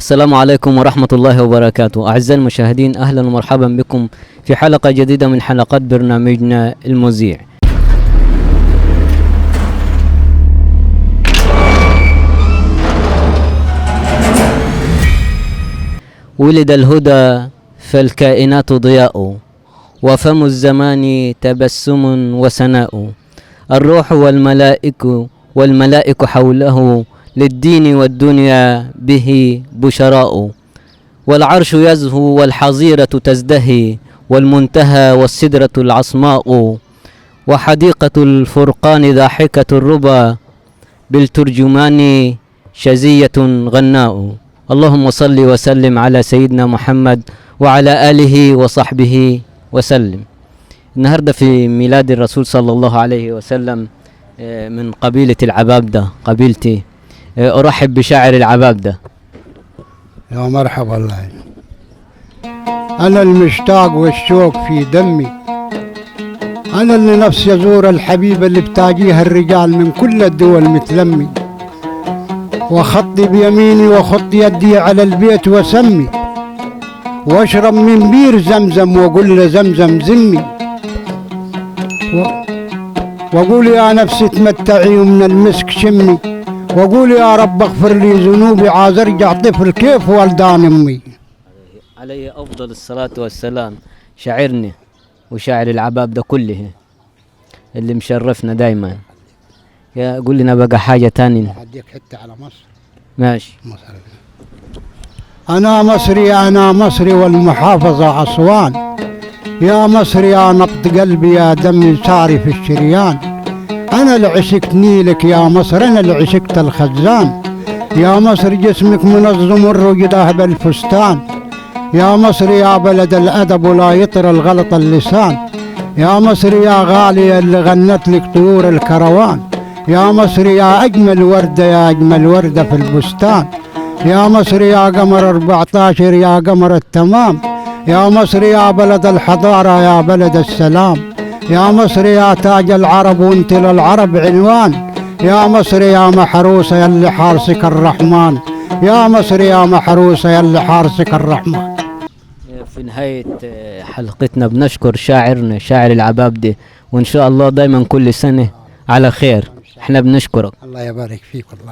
السلام عليكم ورحمة الله وبركاته. أعزائي المشاهدين، أهلا ومرحبا بكم في حلقة جديدة من حلقات برنامجنا المذيع. ولد الهدى فالكائنات ضياء، وفم الزمان تبسم وسناء. الروح والملائك حوله، للدين والدنيا به بشراء. والعرش يزهو والحظيرة تزدهي، والمنتهى والسدرة العصماء. وحديقة الفرقان ضاحكة الربا، بالترجمان شزية غناء. اللهم صل وسلم على سيدنا محمد وعلى آله وصحبه وسلم. النهاردة في ميلاد الرسول صلى الله عليه وسلم من قبيلة العبابدة، قبيلتي. أرحب بشاعر العبابدة. يا مرحبا الله. أنا المشتاق والشوق في دمي، أنا اللي نفسي أزور الحبيبة اللي بتاجيها الرجال من كل الدول متلمي، وخطي بيميني وخط يدي على البيت وسمي، واشرب من بير زمزم وقول لزمزم زمي، وقول يا نفسي تمتعي ومن المسك شمي، وقول يا رب اغفر لي ذنوبي عايز ارجع طفل كيف والدان امي. عليه افضل الصلاة والسلام. شاعرني وشاعر العبابدة كله اللي مشرفنا دايما. يا قول لنا بقى حاجة تاني. هديك حتة على مصر. ماشي. مصر. أنا مصري والمحافظة أسوان، يا مصر يا نبض قلبي يا دمي ساري في الشريان، أنا اللي عشقت نيلك يا مصر، أنا اللي عشقت الخزان، يا مصر جسمك منظم الرجدة بالفستان، يا مصر يا بلد الأدب ولا يطر الغلط اللسان، يا مصر يا غالية اللي غنت لك طيور الكروان، يا مصر يا أجمل وردة يا أجمل وردة في البستان، يا مصر يا قمر 14 يا قمر التمام، يا مصر يا بلد الحضارة يا بلد السلام، يا مصر يا تاج العرب وانت للعرب عنوان، يا مصر يا محروسة يلي حارسك الرحمن، يا مصر يا محروسة يلي حارسك الرحمن. في نهاية حلقتنا بنشكر شاعرنا شاعر العبابدة، وإن شاء الله دايما كل سنة على خير. احنا بنشكرك. الله يبارك فيك والله.